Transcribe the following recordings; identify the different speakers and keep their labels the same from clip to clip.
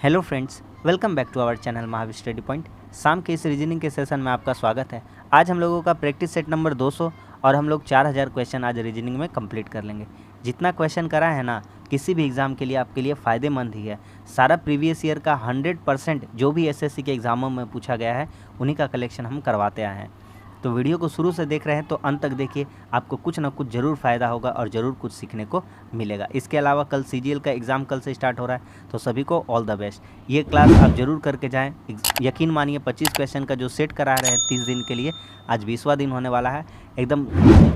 Speaker 1: Hello friends, welcome back to our channel Mahavir study point. शाम के इस रीजनिंग के सेशन में आपका स्वागत है। आज हम लोगों का प्रैक्टिस सेट नंबर 200 और हम लोग 4000 क्वेश्चन आज रीजनिंग में कंप्लीट कर लेंगे। जितना क्वेश्चन करा है ना, किसी भी एग्ज़ाम के लिए आपके लिए फ़ायदेमंद ही है। सारा प्रीवियस ईयर का 100% जो भी एसएससी के एग्ज़ामों में पूछा गया है उन्हीं का कलेक्शन हम करवाते आए हैं। तो वीडियो को शुरू से देख रहे हैं तो अंत तक देखिए, आपको कुछ ना कुछ ज़रूर फ़ायदा होगा और ज़रूर कुछ सीखने को मिलेगा। इसके अलावा कल सीजीएल का एग्ज़ाम कल से स्टार्ट हो रहा है, तो सभी को ऑल द बेस्ट। ये क्लास आप ज़रूर करके जाएं। यकीन मानिए 25 क्वेश्चन का जो सेट करा रहे हैं 30 दिन के लिए, आज 20वां दिन होने वाला है। एकदम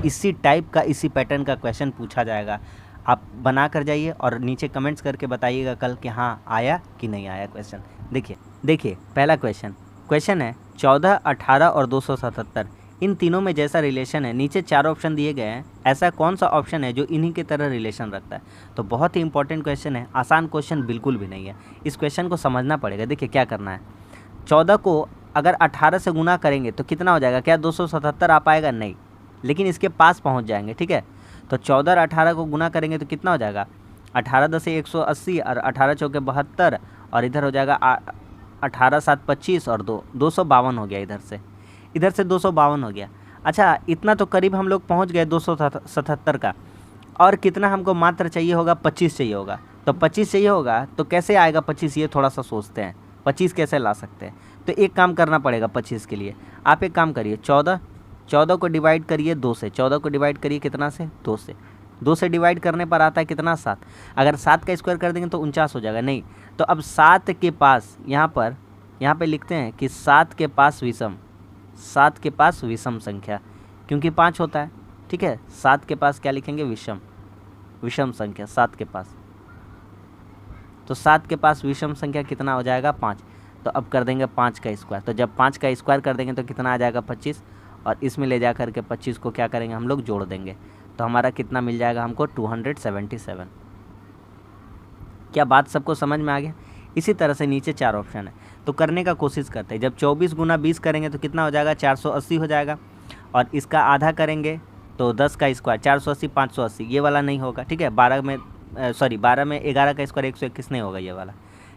Speaker 1: इसी टाइप का, इसी पैटर्न का क्वेश्चन पूछा जाएगा। आप बना कर जाइए और नीचे कमेंट्स करके बताइएगा कल कि हाँ आया कि नहीं आया क्वेश्चन। देखिए पहला क्वेश्चन है 14, 18 और 277। इन तीनों में जैसा रिलेशन है, नीचे 4 ऑप्शन दिए गए हैं, ऐसा कौन सा ऑप्शन है जो इन्हीं की तरह रिलेशन रखता है? तो बहुत ही इंपॉर्टेंट क्वेश्चन है, आसान क्वेश्चन बिल्कुल भी नहीं है। इस क्वेश्चन को समझना पड़ेगा। देखिए क्या करना है, 14 को अगर 18 से गुना करेंगे तो कितना हो जाएगा? क्या 277 आ पाएगा? नहीं, लेकिन इसके पास पहुँच जाएंगे। ठीक है, तो 14 और 18 को गुना करेंगे तो कितना हो जाएगा? 18 10 180 और 18 चौके 72 और इधर हो जाएगा 18 7 25 और 252 हो गया। इधर से 252 हो गया। अच्छा, इतना तो करीब हम लोग पहुंच गए 277 का। और कितना हमको मात्र चाहिए होगा? 25 चाहिए होगा। तो 25 चाहिए होगा तो कैसे आएगा 25? ये थोड़ा सा सोचते हैं, 25 कैसे ला सकते हैं। तो एक काम करना पड़ेगा 25 के लिए। आप एक काम करिए, 14 को डिवाइड करिए 2 से। 14 को डिवाइड करिए कितना से? 2 से। 2 से डिवाइड करने पर आता है कितना? 7। अगर 7 का स्क्वायर कर देंगे तो 49 हो जाएगा। नहीं, तो अब 7 के पास यहाँ पे लिखते हैं कि 7 के पास विषम संख्या, क्योंकि 5 होता है। ठीक है, 7 के पास क्या लिखेंगे? विषम संख्या 7 के पास। तो 7 के पास विषम संख्या कितना हो जाएगा? 5। तो अब कर देंगे 5 का स्क्वायर। तो जब 5 का स्क्वायर कर देंगे तो कितना आ जाएगा? 25। और इसमें ले जा करके 25 को क्या करेंगे हम लोग? जोड़ देंगे। तो हमारा कितना मिल जाएगा हमको? 277। क्या बात सबको समझ में आ गया? इसी तरह से नीचे 4 ऑप्शन है, तो करने का कोशिश करते हैं। जब 24 गुना 20 करेंगे तो कितना हो जाएगा? 480 हो जाएगा। और इसका आधा करेंगे तो 10 का स्क्वायर, 480 580, ये वाला नहीं होगा। ठीक है, 12 में 11 का स्क्वायर 121 नहीं होगा ये वाला।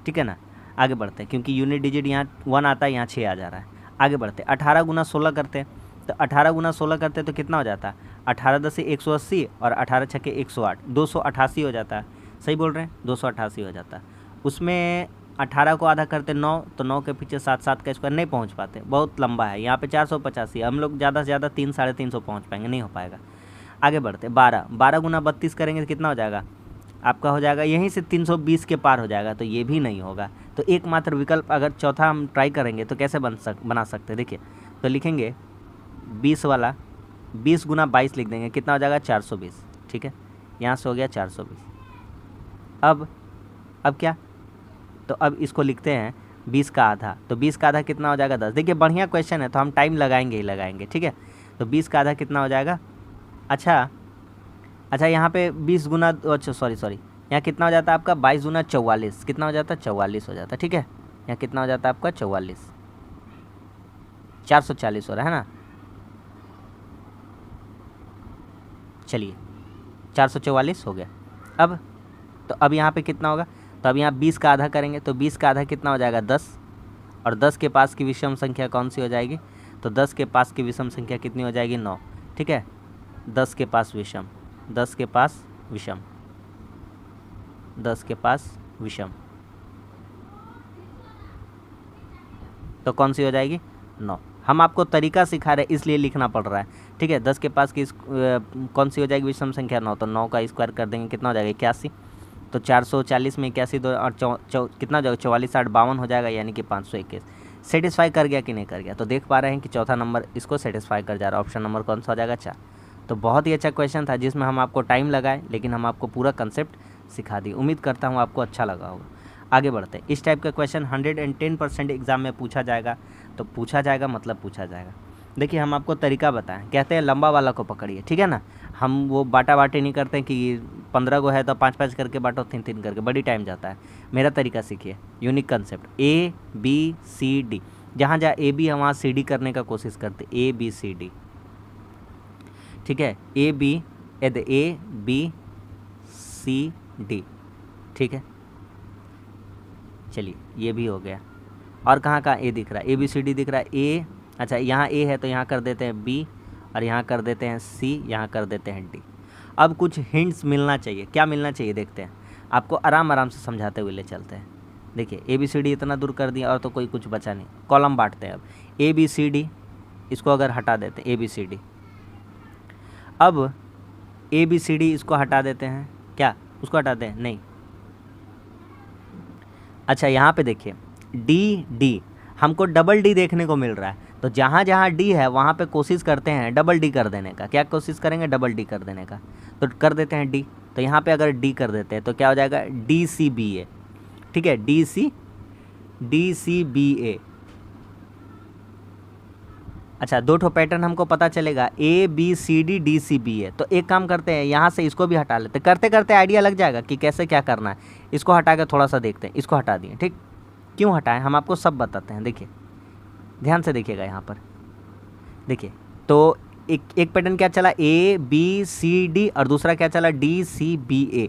Speaker 1: ठीक है ना, आगे बढ़ते हैं, क्योंकि यूनिट डिजिट यहाँ 1 आता है, यहाँ 6 आ जा रहा है। आगे बढ़ते हैं, 18 गुना 16 करते हैं। तो 18 गुना 16 करते हैं तो कितना हो जाता है? 18 10 180 और 18 छक्के 108, 288 हो जाता है। सही बोल रहे हैं, 288 हो जाता है। उसमें 18 को आधा करते 9, तो 9 के पीछे 7 का स्क्वायर नहीं पहुंच पाते, बहुत लंबा है। यहाँ पे 485, हम लोग ज़्यादा से ज़्यादा 3 साढ़े 300 पहुँच पाएंगे, नहीं हो पाएगा। आगे बढ़ते, 12 गुना 32 करेंगे तो कितना हो जाएगा? आपका हो जाएगा यहीं से 320 के पार हो जाएगा, तो ये भी नहीं होगा। तो एकमात्र विकल्प अगर चौथा हम ट्राई करेंगे तो कैसे बना सकते हैं? देखिए, तो लिखेंगे 20 वाला, 20 गुना 22 लिख देंगे, कितना हो जाएगा? 420। ठीक है, यहाँ से हो गया 420। अब क्या? तो अब इसको लिखते हैं 20 का आधा। तो 20 का आधा कितना हो जाएगा? 10। देखिए बढ़िया क्वेश्चन है, तो हम टाइम लगाएंगे ही लगाएंगे। ठीक है, तो 20 का आधा कितना हो जाएगा? अच्छा यहाँ पे 20 गुना, अच्छा सॉरी, यहाँ कितना हो जाता है आपका? 22 गुना 44, कितना हो जाता है? 44 हो जाता है। ठीक है, यहाँ कितना हो जाता है आपका? 44, 440 हो रहा है ना। चलिए 444 हो गया। अब यहाँ पे कितना होगा? तो अब यहाँ 20 का आधा करेंगे, तो 20 का आधा कितना हो जाएगा? 10। और 10 के पास की विषम संख्या कौन सी हो जाएगी? तो 10 के पास की विषम संख्या कितनी हो जाएगी? 9। ठीक है, 10 के पास विषम, 10 के पास विषम, तो कौन सी हो जाएगी? 9। हम आपको तरीका सिखा रहे हैं इसलिए लिखना पड़ रहा है। ठीक है, 10 के पास की कौन सी हो जाएगी विषम संख्या? 9। तो 9 का स्क्वायर कर देंगे, कितना हो जाएगा? 81। तो 440 में 81 दो और कितना हो जाएगा? 44 8 52 हो जाएगा, यानी कि 521। सेटिस्फाई कर गया कि नहीं कर गया? तो देख पा रहे हैं कि चौथा नंबर इसको सेटिस्फाई कर जा रहा है। ऑप्शन नंबर कौन सा हो जाएगा? 4। तो बहुत ही अच्छा क्वेश्चन था, जिसमें हम आपको टाइम लगाए लेकिन हम आपको पूरा कंसेप्ट सिखा दी। उम्मीद करता हूँ आपको अच्छा लगा होगा। आगे बढ़ते हैं, इस टाइप का क्वेश्चन 110% एग्जाम में पूछा जाएगा। तो पूछा जाएगा मतलब पूछा जाएगा। देखिए हम आपको तरीका बताएं, कहते हैं लंबा वाला को पकड़िए। ठीक है ना, हम वो बाटा बाटी नहीं करते कि 15 को है तो 5 करके बांटो, 3 करके, बड़ी टाइम जाता है। मेरा तरीका सीखिए, यूनिक कंसेप्ट, ABCD, जहाँ जहाँ AB है वहाँ CD करने का कोशिश करते, ABCD। ठीक है, ABCD। ठीक है, चलिए ये भी हो गया। और कहाँ कहाँ ए दिख रहा है, ABCD दिख रहा है, ए, अच्छा यहाँ ए है तो यहाँ कर देते हैं बी, और यहाँ कर देते हैं सी, यहाँ कर देते हैं डी। अब कुछ हिंट्स मिलना चाहिए, क्या मिलना चाहिए देखते हैं, आपको आराम आराम से समझाते हुए ले चलते हैं। देखिए ABCD इतना दूर कर दिया और तो कोई कुछ बचा नहीं, कॉलम बांटते हैं। अब ABCD इसको अगर हटा देते हैं ABCD, अब ABCD इसको हटा देते हैं, क्या उसको हटाते हैं, नहीं। अच्छा यहाँ पे देखिए D हमको डबल D देखने को मिल रहा है, तो जहाँ जहाँ D है वहाँ पे कोशिश करते हैं डबल D कर देने का। क्या कोशिश करेंगे, डबल D कर देने का, तो कर देते हैं D। तो यहाँ पे अगर D कर देते हैं तो क्या हो जाएगा, DCBA, ठीक है, DCBA। अच्छा दो ठो पैटर्न हमको पता चलेगा, ABCD DCBA। तो एक काम करते हैं, यहाँ से इसको भी हटा लेते, करते करते आइडिया लग जाएगा कि कैसे क्या करना है। इसको हटा के थोड़ा सा देखते हैं, इसको हटा दिए, ठीक, क्यों हटाएं हम आपको सब बताते हैं। देखिए ध्यान से देखिएगा यहाँ पर, देखिए तो एक पैटर्न क्या चला, ABCD, और दूसरा क्या चला, DCBA,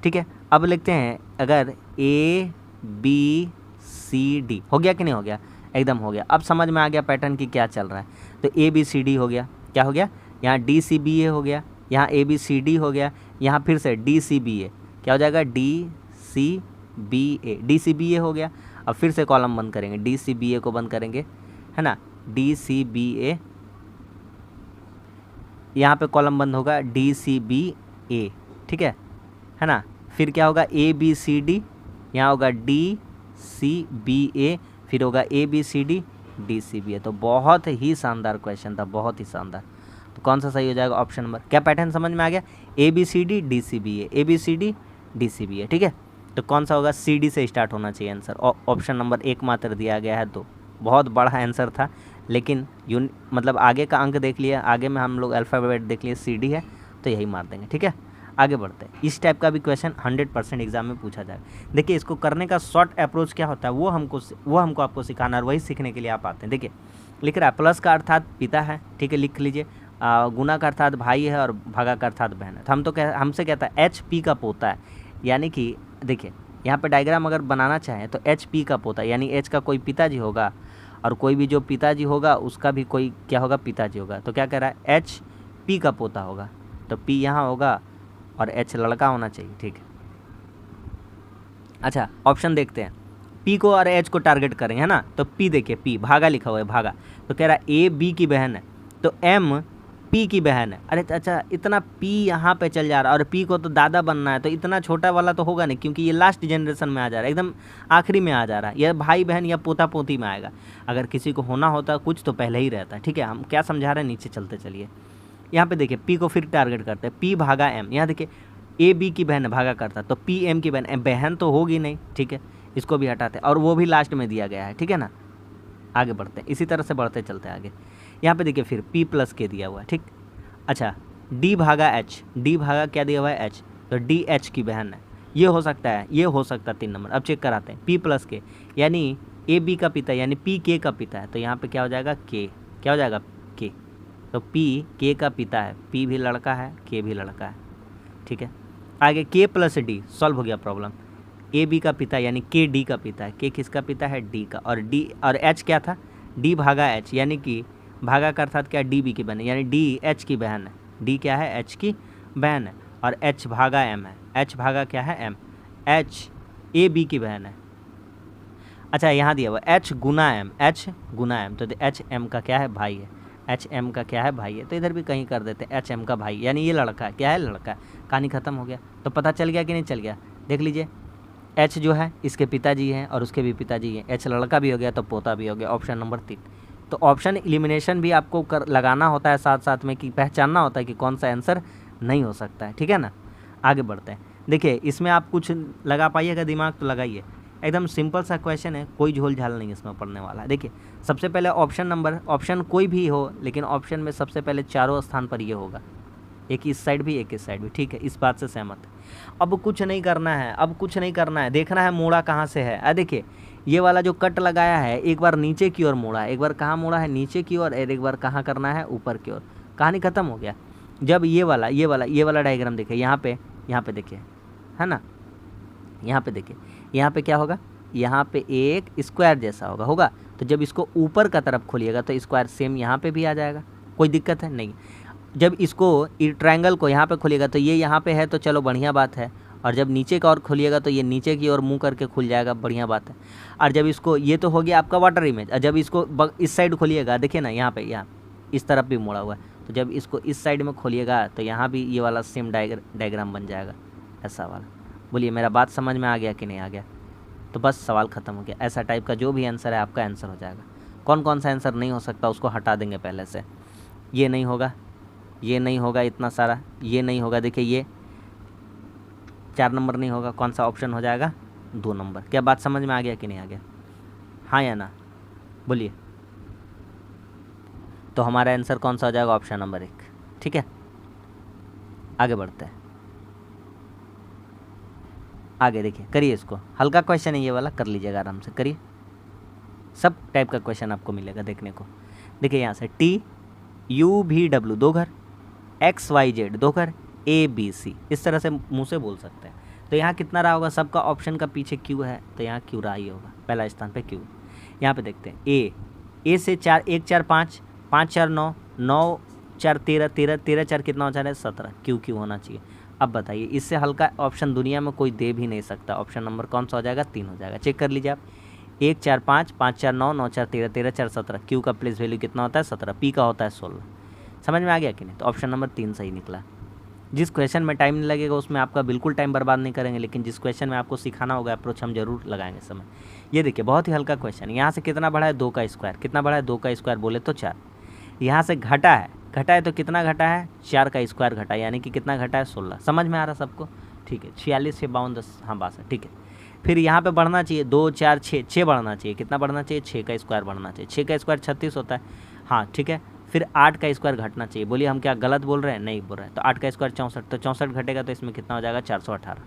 Speaker 1: ठीक है। अब लिखते हैं अगर ABCD, हो गया कि नहीं हो गया, एकदम हो गया। अब समझ में आ गया पैटर्न की क्या चल रहा है। तो ABCD हो गया, क्या हो गया, यहाँ DCBA हो गया, यहाँ ABCD हो गया, यहाँ फिर से DCBA, क्या हो जाएगा, DCBA हो गया। अब फिर से कॉलम बंद करेंगे, DCBA को बंद करेंगे, है ना, DCBA, यहाँ पे कॉलम बंद होगा DCBA, ठीक है ना। फिर क्या होगा, ABCD, यहाँ होगा DCBA, फिर होगा ABCD DCBA। तो बहुत ही शानदार क्वेश्चन था, बहुत ही शानदार। तो कौन सा सही हो जाएगा, ऑप्शन नंबर, क्या पैटर्न समझ में आ गया, ABCD DCBA, ठीक है। तो कौन सा होगा, CD से स्टार्ट होना चाहिए आंसर। ऑप्शन नंबर एक मात्र दिया गया है, तो बहुत बड़ा आंसर था, लेकिन मतलब आगे का अंक देख लिया, आगे में हम लोग अल्फ़ाबेट देख लिए, CD है तो यही मार देंगे, ठीक है। आगे बढ़ते हैं, इस टाइप का भी क्वेश्चन 100% एग्जाम में पूछा जाएगा। देखिए इसको करने का शॉर्ट अप्रोच क्या होता है वो हमको आपको सिखाना, और वही सीखने के लिए आप आते हैं। देखिए लिख रहा है प्लस का अर्थात पिता है, ठीक है, लिख लीजिए। गुना का अर्थात भाई है, और भागा का अर्थात बहन है। तो हमसे कहता है HP का पोता है, यानी कि देखिए यहाँ पे डायग्राम अगर बनाना चाहें तो HP का पोता, यानी H का कोई पिताजी होगा, और कोई भी जो पिताजी होगा उसका भी कोई क्या होगा, पिताजी होगा। तो क्या कह रहा है, HP का पोता होगा, तो P यहाँ होगा और H लड़का होना चाहिए, ठीक है। अच्छा ऑप्शन देखते हैं, P को और H को टारगेट करेंगे, है ना। तो P देखिए, P भागा लिखा हुआ है, भागा, तो कह रहा है A B की बहन है, तो M P की बहन है। अरे अच्छा इतना P यहाँ पे चल जा रहा है, और P को तो दादा बनना है, तो इतना छोटा वाला तो होगा नहीं, क्योंकि ये लास्ट जनरेशन में आ जा रहा है, एकदम आखिरी में आ जा रहा है, या भाई बहन या पोता पोती में आएगा। अगर किसी को होना होता कुछ तो पहले ही रहता है, ठीक है। हम क्या समझा रहे हैं, नीचे चलते चलिए। यहाँ पे देखिए P को फिर टारगेट करते हैं, P भागा M, यहाँ देखिए A B की बहन भागा करता, तो P M की बहन, बहन तो होगी नहीं, ठीक है, इसको भी हटाते, और वो भी लास्ट में दिया गया है, ठीक है ना। आगे बढ़ते हैं, इसी तरह से बढ़ते चलते हैं आगे। यहाँ पे देखिए फिर P + K दिया हुआ है, ठीक। अच्छा D भागा H, D भागा क्या दिया हुआ है, H, तो D H की बहन है, ये हो सकता है, ये हो सकता है 3 नंबर। अब चेक कराते हैं, P + K यानी A B का पिता, यानी P K का पिता है, तो यहाँ पे क्या हो जाएगा, K, क्या हो जाएगा, K। तो P K का पिता है, P भी लड़का है, K भी लड़का है, ठीक है। आगे K + D, सॉल्व हो गया प्रॉब्लम। A B का पिता यानी K D का पिता है, K किसका पिता है, D का, और D और H क्या था, D भागा H, यानी कि भागा का अर्थात क्या, D B की बहन है, यानी D H की बहन है, D क्या है, H की बहन है, और H भागा M है, H भागा क्या है, M, H A B की बहन है। अच्छा यहाँ दिया हुआ H गुना M, H गुना M, तो H M का क्या है, भाई है, H M का क्या है, भाई है। तो इधर भी कहीं कर देते हैं H M का भाई, यानी ये लड़का है, क्या है, लड़का है। कहानी ख़त्म हो गया। तो पता चल गया कि नहीं चल गया, देख लीजिए। H जो है इसके पिताजी हैं और उसके भी पिताजी हैं, H लड़का भी हो गया तो पोता भी हो गया, ऑप्शन नंबर 3। तो ऑप्शन एलिमिनेशन भी आपको लगाना होता है साथ साथ में, कि पहचानना होता है कि कौन सा आंसर नहीं हो सकता है, ठीक है ना। आगे बढ़ते हैं, देखिए इसमें आप कुछ लगा पाइएगा दिमाग तो लगाइए, एकदम सिंपल सा क्वेश्चन है, कोई झोल झाल नहीं इसमें पढ़ने वाला है। देखिए सबसे पहले ऑप्शन कोई भी हो, लेकिन ऑप्शन में सबसे पहले चारों स्थान पर ये होगा, एक इस साइड भी एक इस साइड भी, ठीक है, इस बात से सहमत है। अब कुछ नहीं करना है, अब कुछ नहीं करना है, देखना है मोड़ा कहाँ से है। देखिए ये वाला जो कट लगाया है एक बार नीचे की ओर मोड़ा है, एक बार कहाँ मोड़ा है, नीचे की ओर, और एक बार कहाँ करना है, ऊपर की ओर। कहानी ख़त्म हो गया। जब ये वाला डायग्राम देखिए, यहाँ पे देखिए, है ना, यहाँ पे देखिए, यहाँ पे क्या होगा, यहाँ पे एक स्क्वायर जैसा होगा। तो जब इसको ऊपर का तरफ खोलिएगा तो स्क्वायर सेम यहाँ पे भी आ जाएगा, कोई दिक्कत है नहीं। जब इसको ट्रायंगल को यहाँ पे खोलिएगा तो ये यहाँ पे है, तो चलो बढ़िया बात है। और जब नीचे का और खोलिएगा तो ये नीचे की ओर मुंह करके खुल जाएगा, बढ़िया बात है। और जब इसको, ये तो हो गया आपका वाटर इमेज। और जब इसको इस साइड खोलिएगा, देखिए ना यहाँ पे, यहाँ इस तरफ भी मुड़ा हुआ है, तो जब इसको इस साइड में खोलिएगा तो यहाँ भी ये वाला सेम डायग्राम बन जाएगा, ऐसा वाला। बोलिए मेरा बात समझ में आ गया कि नहीं आ गया? तो बस सवाल ख़त्म हो गया। ऐसा टाइप का जो भी आंसर है आपका आंसर हो जाएगा। कौन कौन सा आंसर नहीं हो सकता उसको हटा देंगे पहले से। ये नहीं होगा, ये नहीं होगा, इतना सारा ये नहीं होगा। देखिए ये 4 नंबर नहीं होगा, कौन सा ऑप्शन हो जाएगा? 2 नंबर। क्या बात समझ में आ गया कि नहीं आ गया? हाँ या ना बोलिए। तो हमारा आंसर कौन सा हो जाएगा? Option number 1। ठीक है, आगे बढ़ते हैं। आगे देखिए, करिए इसको। हल्का क्वेश्चन है ये वाला, कर लीजिएगा आराम से, करिए। सब टाइप का क्वेश्चन आपको मिलेगा देखने को। देखिए यहाँ से TUVW 2 घर, XYZ 2 घर, ABC, इस तरह से मुंह से बोल सकते हैं। तो यहाँ कितना रहा होगा? सबका ऑप्शन का पीछे Q है, तो यहाँ Q रहा ही होगा, पहला स्थान पे Q। यहाँ पे देखते हैं A से 4, 1 4 5, 5 4 9, 9 4 13, 13 13 4 कितना हो जा रहा है? 17। Q होना चाहिए। अब बताइए, इससे हल्का ऑप्शन दुनिया में कोई दे भी नहीं सकता। ऑप्शन नंबर कौन सा हो जाएगा? 3 हो जाएगा। चेक कर लीजिए आप। 1 4 5, 5 4 9, 9 4 13, 13 4 17। Q का प्लेस वैल्यू कितना होता है? 17। P का होता है 16। समझ में आ गया कि नहीं? तो ऑप्शन नंबर 3 सही निकला। जिस क्वेश्चन में टाइम नहीं लगेगा उसमें आपका बिल्कुल टाइम बर्बाद नहीं करेंगे, लेकिन जिस क्वेश्चन में आपको सिखाना होगा अप्रोच, हम जरूर लगाएंगे समय। ये देखिए बहुत ही हल्का क्वेश्चन। यहाँ से कितना बढ़ा है? 2 का स्क्वायर। कितना बढ़ा है? 2 का स्क्वायर बोले तो 4। यहाँ से घटा है तो कितना घटा है? 4 का स्क्वायर घटा, यानी कि कितना घटा है? 16। समझ में आ रहा सबको? ठीक है। 46 से 52 10, हाँ 62। ठीक है। फिर यहाँ पे बढ़ना चाहिए 2 4 6, 6 बढ़ना चाहिए। कितना बढ़ना चाहिए? 6 का स्क्वायर बढ़ना चाहिए। 6 का स्क्वायर 36 होता है, हाँ ठीक है। फिर 8 का स्क्वायर घटना चाहिए। बोलिए हम क्या गलत बोल रहे हैं? नहीं बोल रहे हैं। तो 8 का स्क्वायर 64, तो 64 घटेगा तो इसमें कितना हो जाएगा? 418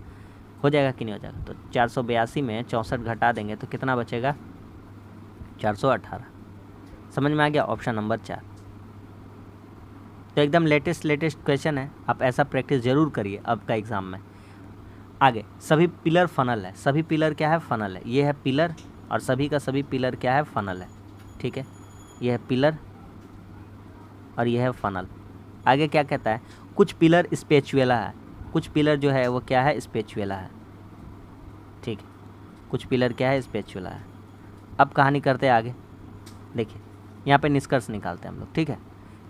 Speaker 1: हो जाएगा कि नहीं हो जाएगा? तो 482 में 64 घटा देंगे तो कितना बचेगा? 418। समझ में आ गया? Option number 4। तो एकदम लेटेस्ट क्वेश्चन है, आप ऐसा प्रैक्टिस जरूर करिए आपका एग्ज़ाम में। आगे सभी पिलर फनल है। सभी पिलर क्या है? फनल है। ये है पिलर, और सभी का सभी पिलर क्या है? फनल है। ठीक है, ये है पिलर और ये है फनल। आगे क्या कहता है? कुछ पिलर स्पेचुएला है। कुछ पिलर जो है वो क्या है? स्पेचुएला है। ठीक है, कुछ पिलर क्या है? स्पेचुएला है। अब कहानी करते हैं आगे। देखिए यहाँ पे निष्कर्ष निकालते हैं हम लोग। ठीक है,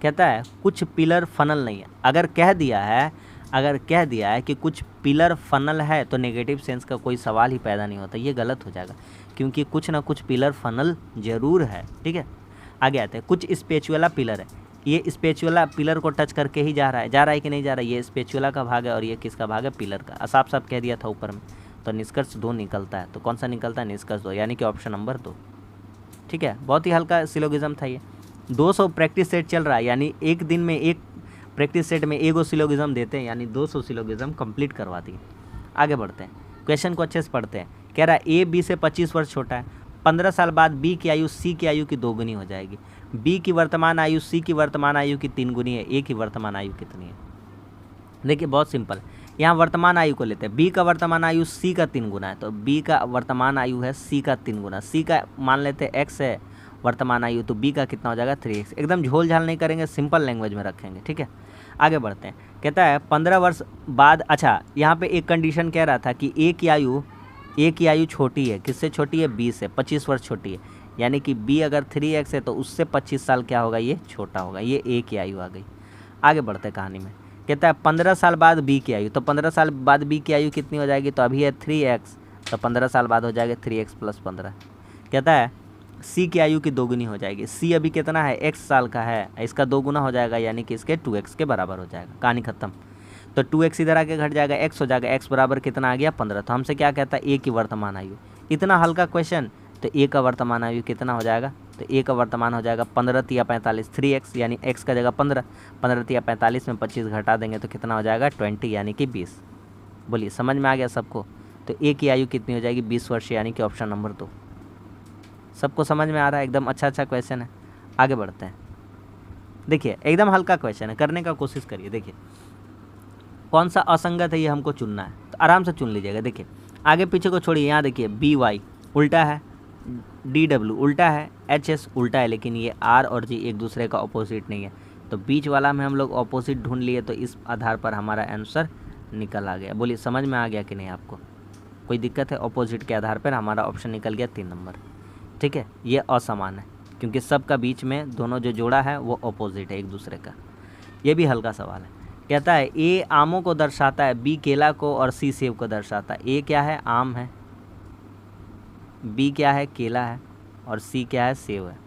Speaker 1: कहता है कुछ पिलर फनल नहीं है। अगर कह दिया है कि कुछ पिलर फनल है तो नेगेटिव सेंस का कोई सवाल ही पैदा नहीं होता, ये गलत हो जाएगा, क्योंकि कुछ ना कुछ पिलर फनल जरूर है। ठीक है, आगे आते हैं। कुछ स्पेचुएला पिलर है। ये स्पेचुएला पिलर को टच करके ही जा रहा है कि नहीं जा रहा है? ये स्पेचुएला का भाग है और ये किसका भाग है? पिलर का। साफ साफ कह दिया था ऊपर में। तो निष्कर्ष 2 निकलता है। तो कौन सा निकलता है? निष्कर्ष 2, यानी कि ऑप्शन नंबर 2। ठीक है, बहुत ही हल्का सिलोगिज्म था ये। 200 प्रैक्टिस सेट चल रहा है, यानी एक दिन में एक प्रैक्टिस सेट में 1 सिलोगिज्म देते हैं, यानी 200 सिलोगिज्म कंप्लीट करवा दिए। आगे बढ़ते हैं, क्वेश्चन को अच्छे से पढ़ते हैं। कह रहा है ए बी से 25 वर्ष छोटा है। 15 साल बाद बी की आयु सी की आयु की 2 गुनी हो जाएगी। बी की वर्तमान आयु सी की वर्तमान आयु की 3 गुनी है। ए की वर्तमान आयु कितनी है? देखिए बहुत सिंपल, यहाँ वर्तमान आयु को लेते हैं। बी का वर्तमान आयु सी का 3 गुना है, तो बी का वर्तमान आयु है सी का 3 गुना। सी का मान लेते हैं एक्स है वर्तमान आयु, तो बी का कितना हो जाएगा? 3x। एकदम झोल झाल नहीं करेंगे, सिंपल लैंग्वेज में रखेंगे। ठीक है, आगे बढ़ते हैं। कहता है 15 वर्ष बाद, अच्छा यहाँ पे एक कंडीशन कह रहा था कि ए की आयु छोटी है। किससे छोटी है? बी से 25 वर्ष छोटी है, यानी कि बी अगर 3x है तो उससे 25 साल क्या होगा? ये छोटा होगा। ये ए की आयु आ गई। आगे बढ़ते कहानी में। कहता है 15 साल बाद बी की आयु, तो 15 साल बाद बी की आयु कितनी हो जाएगी? तो अभी है 3x, तो 15 साल बाद हो जाएगा 3x + 15। कहता है सी की आयु की 2 गुनी हो जाएगी। सी अभी कितना है? x साल का है, इसका 2 गुना हो जाएगा, यानी कि इसके 2x के बराबर हो जाएगा। कहानी खत्म। तो 2x इधर आके घट जाएगा, x हो जाएगा। x बराबर कितना आ गया? 15। तो हमसे क्या कहता है? ए की वर्तमान आयु। इतना हल्का क्वेश्चन, तो ए का वर्तमान आयु कितना हो जाएगा? तो ए का वर्तमान हो जाएगा 15 × 45, 3x, यानी x का जगह 15 × 45 में 25 घटा देंगे तो कितना हो जाएगा? 20, यानी कि 20। बोलिए समझ में आ गया सबको? तो ए की आयु कितनी हो जाएगी? 20 वर्ष, यानी कि ऑप्शन नंबर 2। सबको समझ में आ रहा है? एकदम अच्छा क्वेश्चन है। आगे बढ़ते हैं। देखिए एकदम हल्का क्वेश्चन है, करने का कोशिश करिए। देखिए कौन सा असंगत है ये हमको चुनना है, तो आराम से चुन लीजिएगा। देखिए आगे पीछे को छोड़िए, यहाँ देखिए बी वाई, उल्टा है, DW उल्टा है, HS उल्टा है, लेकिन ये R और G एक दूसरे का ऑपोजिट नहीं है। तो बीच वाला में हम लोग ऑपोजिट ढूंढ लिए, तो इस आधार पर हमारा आंसर निकल आ गया। बोलिए समझ में आ गया कि नहीं आपको? कोई दिक्कत है? ऑपोजिट के आधार पर हमारा ऑप्शन निकल गया 3 नंबर। ठीक है, ये असमान है क्योंकि सबका बीच में दोनों जो जोड़ा है वो ऑपोजिट है एक दूसरे का। ये भी हल्का सवाल है। कहता है A आमों को दर्शाता है, B केला को और C सेब को दर्शाता है। A क्या है? आम है, B क्या है? केला है, और C क्या है? सेब है।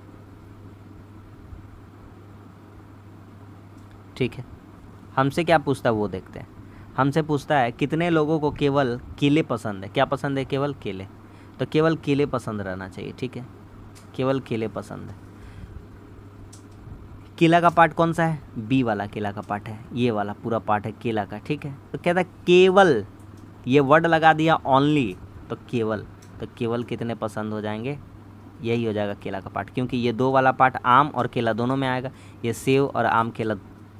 Speaker 1: ठीक है, हमसे क्या पूछता है वो देखते हैं। हमसे पूछता है कितने लोगों को केवल केले पसंद है? क्या पसंद है? केवल केले। तो केवल केले पसंद रहना चाहिए। ठीक है, केवल केले पसंद है। केला का पार्ट कौन सा है? बी वाला केला का पार्ट है, ये वाला पूरा पार्ट है केला का। ठीक है, तो कहता है केवल, ये वर्ड लगा दिया ओनली, तो केवल, तो केवल कितने पसंद हो जाएंगे? यही हो जाएगा केला का पार्ट, क्योंकि ये 2 वाला पार्ट आम और केला दोनों में आएगा, ये सेव और आम केला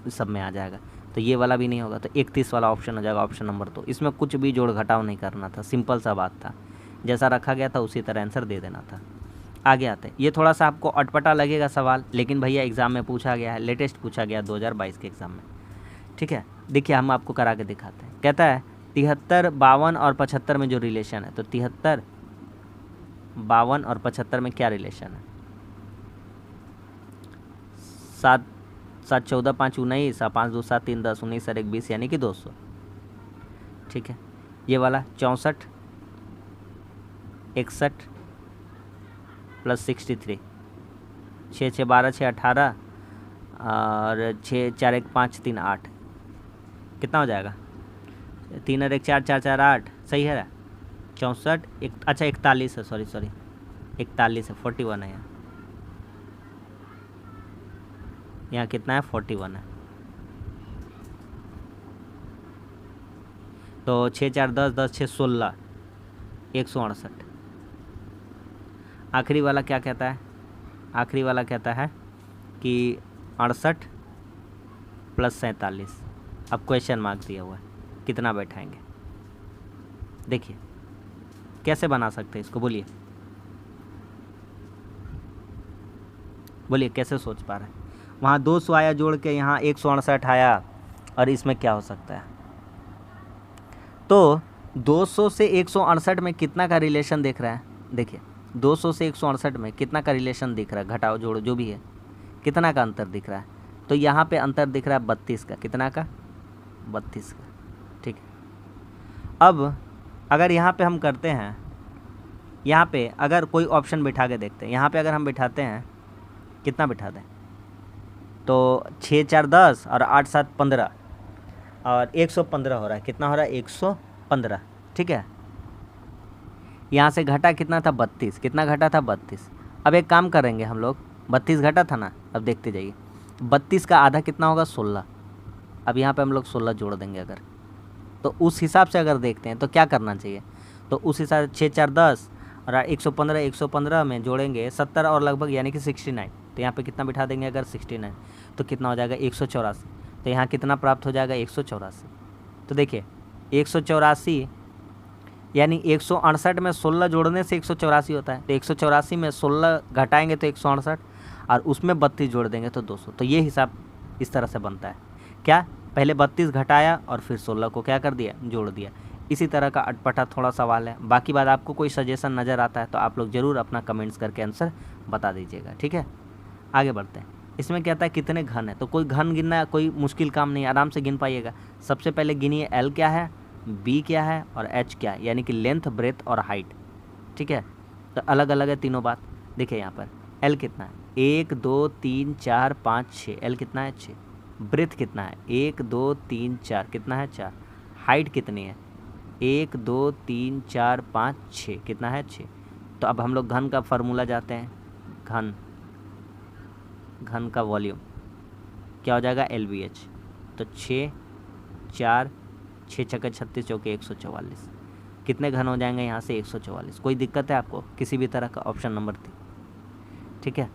Speaker 1: सब में आ जाएगा, तो ये वाला भी नहीं होगा। तो 31 वाला ऑप्शन हो जाएगा, ऑप्शन नंबर 2। इसमें कुछ भी जोड़ घटाव नहीं करना था, सिंपल सा बात था, जैसा रखा गया था उसी तरह आंसर दे देना था। आगे आते हैं, ये थोड़ा सा आपको अटपटा लगेगा सवाल, लेकिन भैया एग्ज़ाम में पूछा गया है, लेटेस्ट पूछा गया 2022 के एग्ज़ाम में। ठीक है, देखिए हम आपको करा के दिखाते हैं। कहता है 73, 52 और 75 में जो रिलेशन है, तो 73, 52 और 75 में क्या रिलेशन है? 7 7 14 5 19, 5 2 7 3 10, 19 और 1 20, यानी कि 200। ठीक है, ये वाला 64, 61 प्लस 63, 6 6 12 6 18 और 6 4 1 5 3 8, कितना हो जाएगा? 3 और 1 4 4 4 8, सही है। 64 अच्छा 41 है, सॉरी 41 है, 41 है यहाँ कितना है? 41 है। तो 6 4 10 10 6 16, 168। आखिरी वाला क्या कहता है? आखिरी वाला कहता है कि 68 प्लस 47। अब क्वेश्चन मार्क दिया हुआ है, कितना बैठाएंगे? देखिए कैसे बना सकते हैं इसको, बोलिए बोलिए कैसे सोच पा रहे हैं? वहाँ 200 आया जोड़ के, यहाँ 168 आया, और इसमें क्या हो सकता है? तो 200 से 168 में कितना का रिलेशन दिख रहा है? देखिए 200 से 168 में कितना का रिलेशन दिख रहा है? घटाओ जोड़ो जो भी है, कितना का अंतर दिख रहा है? तो यहाँ पे अंतर दिख रहा है 32 का। कितना का? 32 का। ठीक है, अब अगर यहाँ पे हम करते हैं, यहाँ पे अगर कोई ऑप्शन बिठा के देखते हैं, यहाँ पे अगर हम बिठाते हैं, कितना बिठा दें? तो 6 4 10 और 8 7 15 और 115 हो रहा है। कितना हो रहा है? 115। ठीक है, यहाँ से घटा कितना था? 32। कितना घटा था? 32। अब एक काम करेंगे हम लोग, 32 घटा था ना, अब देखते जाइए 32 का आधा कितना होगा? 16। अब यहाँ पे हम लोग 16 जोड़ देंगे अगर, तो उस हिसाब से अगर देखते हैं तो क्या करना चाहिए? तो उस हिसाब से 6 4 10 और 115 में जोड़ेंगे 70 और लगभग यानी कि 69। तो यहाँ पे कितना बिठा देंगे अगर? 69। तो कितना हो जाएगा? 184। तो यहाँ कितना प्राप्त हो जाएगा? 184। तो देखिए 184 यानी 168 में 16 जोड़ने से 184 होता है। तो 184 में 16 घटाएंगे तो 168, और उसमें 32 जोड़ देंगे तो 200। तो ये हिसाब इस तरह से बनता है। क्या? पहले 32 घटाया और फिर 16 को क्या कर दिया? जोड़ दिया। इसी तरह का अटपटा थोड़ा सवाल है। बाकी बात आपको कोई सजेशन नज़र आता है तो आप लोग ज़रूर अपना कमेंट्स करके आंसर बता दीजिएगा। ठीक है, आगे बढ़ते हैं। इसमें कहता है कितने घन है? तो कोई घन गिनना कोई मुश्किल काम नहीं, आराम से गिन पाइएगा। सबसे पहले गिनिए L क्या है, B क्या है और H क्या है, यानी कि लेंथ, ब्रेथ और हाइट। ठीक है, तो अलग अलग है तीनों बात। देखिए यहाँ पर L कितना है? 1 2 3 4 5 6। L कितना है? 6। ब्रेथ कितना है? 1 2 3 4। कितना है? 4। हाइट कितनी है? 1 2 3 4 5 6। कितना है? 6। तो अब हम लोग घन का फार्मूला जाते हैं। घन का वॉल्यूम क्या हो जाएगा? LBH। तो 6 4 6 छक्के 36 चौके 144। कितने घन हो जाएंगे यहाँ से? 144। कोई दिक्कत है आपको किसी भी तरह का? Option number 3। ठीक है,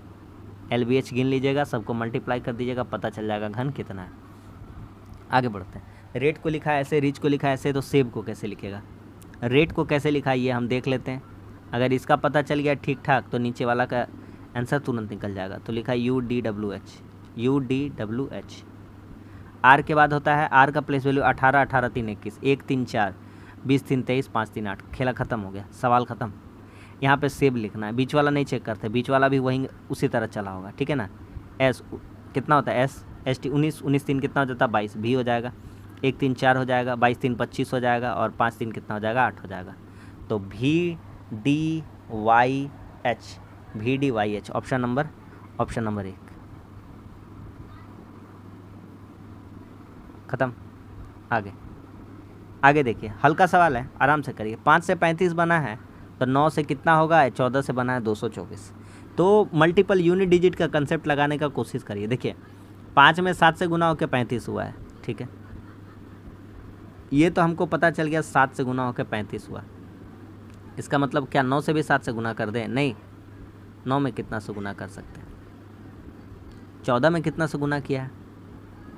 Speaker 1: LBH गिन लीजिएगा, सबको मल्टीप्लाई कर दीजिएगा, पता चल जाएगा घन कितना है। आगे बढ़ते हैं। रेट को लिखा है ऐसे, रिच को लिखा है ऐसे, तो सेब को कैसे लिखेगा? रेट को कैसे लिखा है ये हम देख लेते हैं। अगर इसका पता चल गया ठीक ठाक तो नीचे वाला का आंसर तुरंत निकल जाएगा। तो लिखा UDWH, UDWH। आर के बाद होता है, आर का प्लेस वैल्यू 18, 18 3 21, 1 3 4, 20 3 23, 5 3 8। खेला ख़त्म हो गया, सवाल ख़त्म। यहाँ पे सेव लिखना है, बीच वाला नहीं चेक करते, बीच वाला भी वहीं उसी तरह चला होगा, ठीक है ना। एस कितना होता है, ST 19, 19 3 कितना हो जाता है 22, भी हो जाएगा। 1 3 4 हो जाएगा, 22 3 25 हो जाएगा, और 5 3 कितना हो जाएगा 8 हो जाएगा। तो VDYH, VDYH ऑप्शन नंबर 1 ख़त्म। आगे देखिए, हल्का सवाल है, आराम से करिए। 5 से 35 बना है तो 9 से कितना होगा, 14 से बना है 224। तो मल्टीपल यूनिट डिजिट का कंसेप्ट लगाने का कोशिश करिए। देखिए 5 में 7 से गुना होकर 35 हुआ है, ठीक है। ये तो हमको पता चल गया 7 से गुना होकर 35 हुआ। इसका मतलब क्या 9 से भी 7 से गुना कर दें? नहीं, 9 में कितना से गुना कर सकते हैं? 14 में कितना से गुना किया है?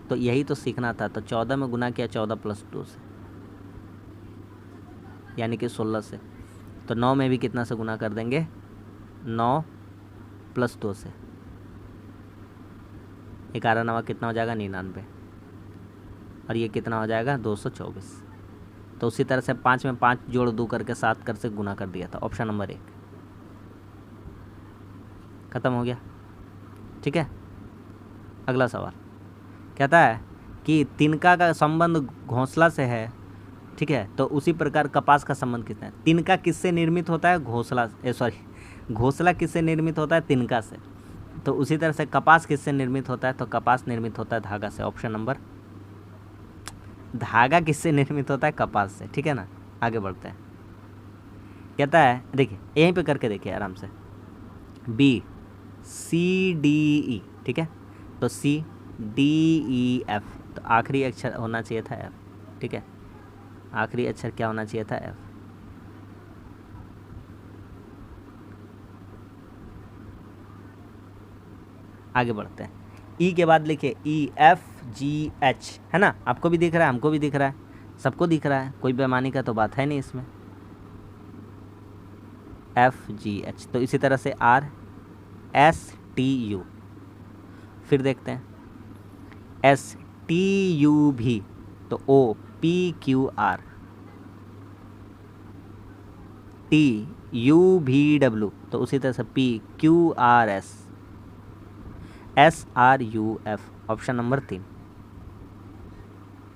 Speaker 1: तो यही तो सीखना था। तो 14 में गुना किया 14 + 2 से, यानी कि 16 से। तो 9 में भी कितना से गुना कर देंगे? 9 + 2 से। 11 9 कितना हो जाएगा? 99। और ये कितना हो जाएगा? 224। तो उसी तरह से 5 में 5 जोड़ 2 करके 7 कर से गुना कर दिया था। ऑप्शन नंबर 1 ख़त्म हो गया, ठीक है। अगला सवाल कहता है कि तिनका का संबंध घोंसला से है, ठीक है। तो उसी प्रकार कपास का संबंध किससे है? तिनका किससे निर्मित होता है? घोंसला किससे निर्मित होता है? तिनका से। तो उसी तरह से कपास किससे निर्मित होता है? तो कपास निर्मित होता है धागा से। ऑप्शन नंबर, धागा किससे निर्मित होता है? कपास से, ठीक है ना। आगे बढ़ते हैं, कहता है देखिए यहीं पे करके देखिए आराम से। BCDE, ठीक है। तो CDEF, तो आखिरी अक्षर होना चाहिए था F, ठीक है। आखिरी अक्षर क्या होना चाहिए था? F। आगे बढ़ते हैं, E के बाद लिखिए EFGH, है ना। आपको भी दिख रहा है, हमको भी दिख रहा है, सबको दिख रहा है, कोई बेईमानी का तो बात है नहीं इसमें। FGH, तो इसी तरह से RSTU। फिर देखते हैं STUV, तो OPQR, TUVW, तो उसी तरह से PQRS, SRUF। Option number 3।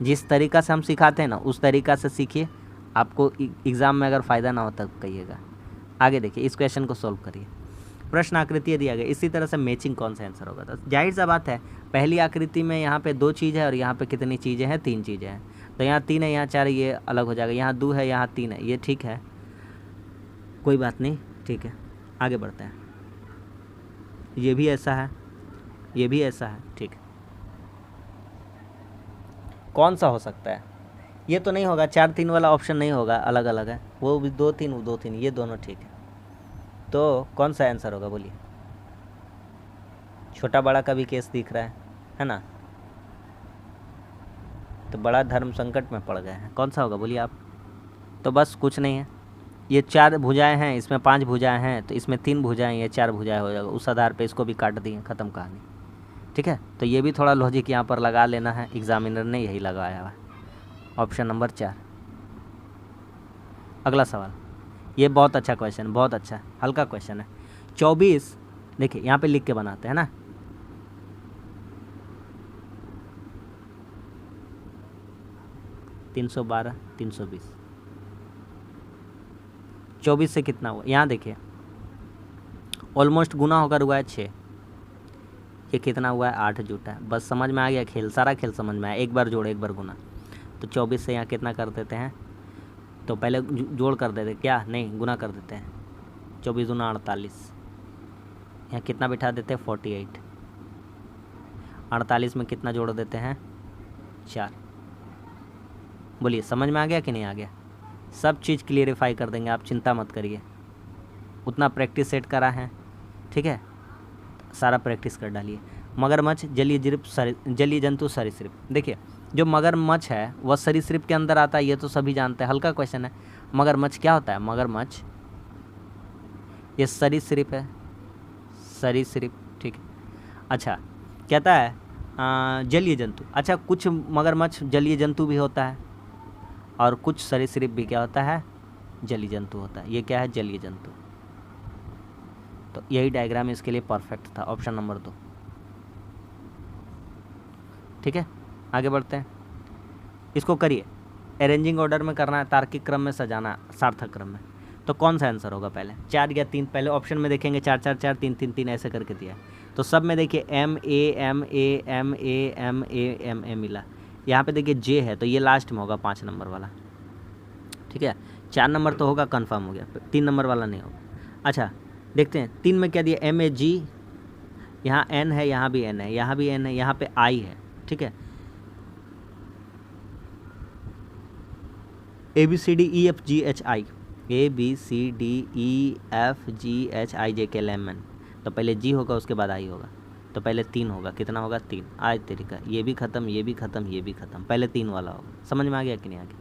Speaker 1: जिस तरीका से हम सिखाते हैं ना उस तरीका से सीखिए, आपको एग्ज़ाम में अगर फ़ायदा ना हो तब कहिएगा। आगे देखिए, इस क्वेश्चन को सॉल्व करिए। प्रश्न आकृति दिया गया, इसी तरह से मैचिंग कौन सा आंसर होगा? तो जाहिर सा बात है, पहली आकृति में यहाँ पे 2 चीज़ है और यहाँ पे कितनी चीज़ें हैं? 3 चीज़ें हैं। तो यहाँ 3 है, यहाँ 4 है, ये अलग हो जाएगा। यहाँ 2 है, यहाँ 3 है, ये ठीक है, कोई बात नहीं, ठीक है। आगे बढ़ते हैं, ये भी ऐसा है, ये भी ऐसा है, ठीक है। कौन सा हो सकता है? ये तो नहीं होगा, 4 3 वाला ऑप्शन नहीं होगा, अलग अलग है। वो भी 2 3, वो 2 3, ये दोनों ठीक है। तो कौन सा आंसर होगा बोलिए? छोटा बड़ा का भी केस दिख रहा है ना। तो बड़ा धर्म संकट में पड़ गए हैं, कौन सा होगा बोलिए आप? तो बस कुछ नहीं है, ये 4 भुजाएं हैं, इसमें 5 भुजाएं हैं, तो इसमें 3 भुजाएं, ये 4 भुजाएं हो जाएगा। उस आधार पे इसको भी काट दिए, ख़त्म कहानी, ठीक है। तो ये भी थोड़ा लॉजिक यहाँ पर लगा लेना है, एग्जामिनर ने यही लगाया हुआ है। Option number 4। अगला सवाल, ये बहुत अच्छा क्वेश्चन, बहुत अच्छा हल्का क्वेश्चन है। 24, देखिए यहाँ पे लिख के बनाते हैं ना। (312, 320) 24 से कितना हुआ? यहाँ देखिए ऑलमोस्ट गुना होकर हुआ है 6, ये कितना हुआ है? 8 जुटा है। बस समझ में आ गया खेल, सारा खेल समझ में आया। एक बार जोड़ एक बार गुना। तो 24 से यहाँ कितना कर देते हैं? तो पहले जोड़ कर देते, क्या नहीं, गुना कर देते हैं। 24 दूना 48, यहाँ कितना बिठा देते हैं? 48। 48 में कितना जोड़ देते हैं? 4। बोलिए समझ में आ गया कि नहीं आ गया? सब चीज़ क्लियरिफाई कर देंगे, आप चिंता मत करिए। उतना प्रैक्टिस सेट करा है, ठीक है, सारा प्रैक्टिस कर डालिए। मगरमच्छ जलीय जंतु सरीसृप। देखिए जो मगरमच्छ है वह सरीसृप के अंदर आता है, ये तो सभी जानते हैं, हल्का क्वेश्चन है। मगरमच्छ क्या होता है? मगरमच्छ ये सरीसृप है, सरीसृप, ठीक है। अच्छा कहता है जलीय जंतु। अच्छा कुछ मगरमच्छ जलीय जंतु भी होता है और कुछ सरीसृप भी क्या होता है, जलीय जंतु होता है। ये क्या है, जलीय जंतु। तो यही डायग्राम इसके लिए परफेक्ट था, ऑप्शन नंबर 2। ठीक है, आगे बढ़ते हैं। इसको करिए, अरेंजिंग ऑर्डर में करना है, तार्किक क्रम में सजाना, सार्थक क्रम में। तो कौन सा आंसर होगा पहले, 4 या 3? पहले ऑप्शन में देखेंगे 4 4 4 3 3 3 ऐसे करके दिया है। तो सब में देखिए M A M A M A M A M A मिला। यहाँ पे देखिए जे है तो ये लास्ट में होगा 5 नंबर वाला। ठीक है, 4 नंबर तो होगा, कन्फर्म हो गया, 3 नंबर वाला नहीं होगा। अच्छा देखते हैं 3 में क्या दिया, एम ए जी, यहाँ एन है, यहाँ भी एन है, यहाँ भी एन है, यहाँ पे आई है। ठीक है, A B C D E F G H I, A B C D E F G H I J K L M N. तो पहले जी होगा उसके बाद आई होगा, तो पहले 3 होगा, कितना होगा 3। आज तरीका, ये भी ख़त्म, ये भी ख़त्म, ये भी ख़त्म, पहले 3 वाला होगा। समझ में आ गया कि नहीं आ गया?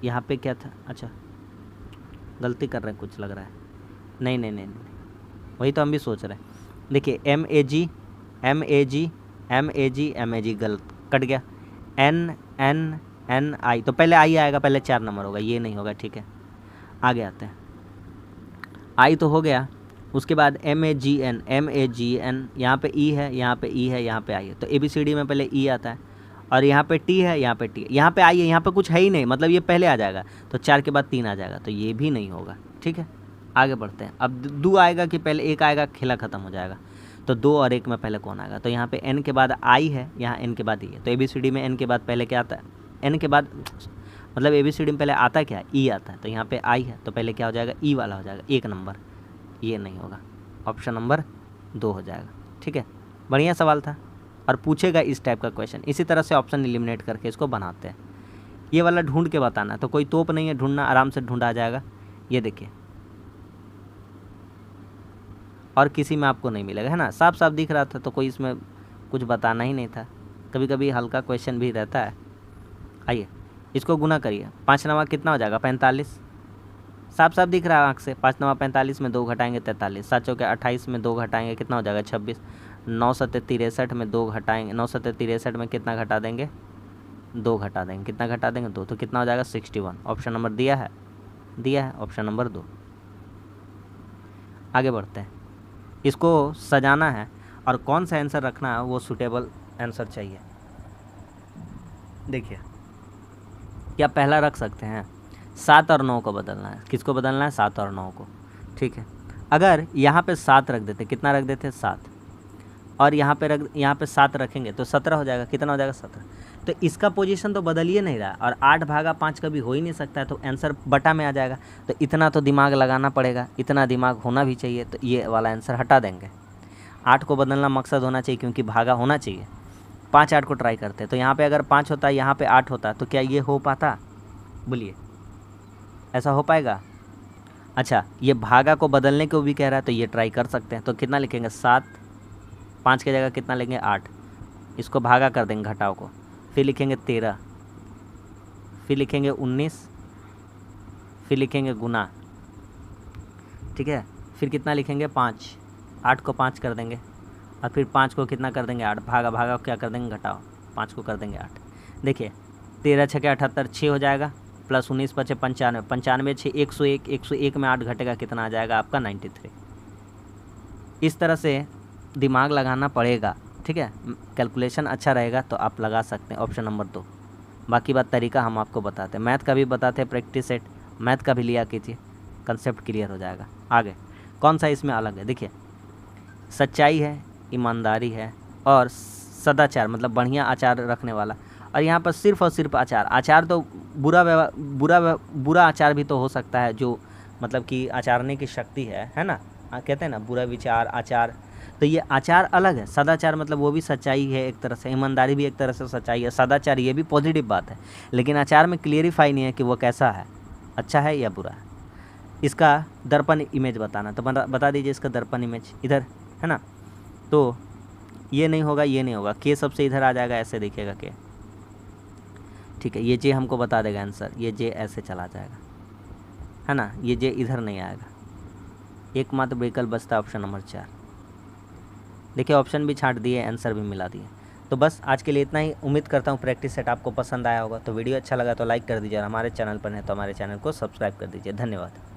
Speaker 1: यहाँ पे क्या था, अच्छा गलती कर रहे हैं कुछ लग रहा है, नहीं नहीं नहीं नहीं, वही तो हम भी सोच रहे हैं। देखिए M A G M A G M A G M A G, गलत कट गया। एन एन एन आई, तो पहले आई आएगा, पहले 4 नंबर होगा, ये नहीं होगा। ठीक है, आगे आते हैं। आई तो हो गया, उसके बाद M A G N, M A G N, यहाँ पे ई है, यहाँ पे ई है, यहाँ पे आई है। तो ए बी सी डी में पहले ई आता है, और यहाँ पे टी है, यहाँ पे टी है, यहाँ पे आई है, यहाँ पे कुछ है ही नहीं, मतलब ये पहले आ जाएगा। तो 4 के बाद 3 आ जाएगा, तो ये भी नहीं होगा। ठीक है, आगे बढ़ते हैं। अब 2 आएगा कि पहले 1 आएगा, खेला ख़त्म हो जाएगा। तो 2 और 1 में पहले कौन आएगा? तो यहाँ पे एन के बाद आई है, यहाँ एन के बाद ई है। तो ए बी सी डी में एन के बाद पहले क्या आता है, एन के बाद मतलब ए बी सी डी में पहले आता है क्या, ई आता है। तो यहाँ पे आई है, तो पहले क्या हो जाएगा, ई वाला हो जाएगा, 1 नंबर। ये नहीं होगा, ऑप्शन नंबर 2 हो जाएगा। ठीक है, बढ़िया सवाल था और पूछेगा इस टाइप का क्वेश्चन। इसी तरह से ऑप्शन एलिमिनेट करके इसको बनाते हैं। ये वाला ढूंढ के बताना, तो कोई तोप नहीं है ढूंढना, आराम से ढूंढा जाएगा। ये देखिए, और किसी में आपको नहीं मिलेगा, है ना, साफ साफ दिख रहा था, तो कोई इसमें कुछ बताना ही नहीं था। कभी कभी हल्का क्वेश्चन भी रहता है। आइए इसको गुना करिए, 5 नवा कितना हो जाएगा, 45। साफ साफ दिख रहा है आँख से, 5 नवा 45 में 2 घटाएंगे 43, 7 चौके 28 में 2 घटाएंगे कितना हो जाएगा 26, 9 सत्ते 63 में 2 घटाएंगे, 9 सत्ते 63 में कितना घटा देंगे, 2 घटा देंगे, कितना घटा देंगे 2, तो कितना हो जाएगा 61। ऑप्शन नंबर दिया है ऑप्शन नंबर 2। आगे बढ़ते हैं, इसको सजाना है और कौन सा आंसर रखना है वो सूटेबल आंसर चाहिए। देखिए क्या पहला रख सकते हैं, 7 और 9 को बदलना है। किसको बदलना है, 7 और 9 को। ठीक है, अगर यहाँ पे 7 रख देते, कितना रख देते 7, और यहाँ पे 7 रखेंगे तो 17 हो जाएगा, कितना हो जाएगा 17। तो इसका पोजीशन तो बदल ही नहीं रहा, और 8/5 कभी हो ही नहीं सकता है, तो आंसर बटा में आ जाएगा। तो इतना तो दिमाग लगाना पड़ेगा, इतना दिमाग होना भी चाहिए, तो ये वाला आंसर हटा देंगे। 8 को बदलना मकसद होना चाहिए, क्योंकि भागा होना चाहिए। 5 8 को ट्राई करते हैं, तो यहाँ पे अगर 5 होता है, यहाँ पे 8 होता, तो क्या ये हो पाता, बोलिए ऐसा हो पाएगा? अच्छा, ये भागा को बदलने को भी कह रहा है, तो ये ट्राई कर सकते हैं। तो कितना लिखेंगे 7, 5 की जगह कितना लेंगे 8, इसको भागा कर देंगे घटाव को, फिर लिखेंगे 13, फिर लिखेंगे 19, फिर लिखेंगे गुना। ठीक है, फिर कितना लिखेंगे 5, 8 को 5 कर देंगे, और फिर 5 को कितना कर देंगे 8, भागा को क्या कर देंगे घटाओ, 5 को कर देंगे 8। देखिए 13 छके 78, 6 हो जाएगा, प्लस 19 बचे 95, 95 6 101, 101 में 8 घटेगा, कितना आ जाएगा आपका 93। इस तरह से दिमाग लगाना पड़ेगा। ठीक है, कैलकुलेशन अच्छा रहेगा तो आप लगा सकते हैं, ऑप्शन नंबर 2। बाकी बात तरीका हम आपको बताते हैं, मैथ का भी बताते हैं, प्रैक्टिस सेट मैथ का भी लिया कीजिए, कंसेप्ट क्लियर हो जाएगा। आगे कौन सा इसमें अलग है, देखिए सच्चाई है, ईमानदारी है, और सदाचार मतलब बढ़िया आचार रखने वाला। और यहाँ पर सिर्फ और सिर्फ आचार तो बुरा आचार भी तो हो सकता है, जो मतलब कि आचारने की शक्ति है ना, कहते हैं ना बुरा विचार आचार। तो ये आचार अलग है, सदाचार मतलब वो भी सच्चाई है एक तरह से, ईमानदारी भी एक तरह से सच्चाई है, सदाचार ये भी पॉजिटिव बात है। लेकिन आचार में क्लियरिफाई नहीं है कि वो कैसा है, अच्छा है या बुरा है। इसका दर्पण इमेज बताना, तो बता दीजिए इसका दर्पण इमेज इधर है ना। तो ये नहीं होगा, ये नहीं होगा, के सबसे इधर आ जाएगा, ऐसे देखिएगा के। ठीक है, ये जे हमको बता देगा आंसर, ये जे ऐसे चला जाएगा है ना, ये जे इधर नहीं आएगा। एकमात्र विकल्प बचता है ऑप्शन नंबर 4। देखिए ऑप्शन भी छांट दिए, आंसर भी मिला दिए। तो बस आज के लिए इतना ही। उम्मीद करता हूँ प्रैक्टिस सेट आपको पसंद आया होगा। तो वीडियो अच्छा लगा तो लाइक कर दीजिए और हमारे चैनल पर है तो हमारे चैनल को सब्सक्राइब कर दीजिए। धन्यवाद।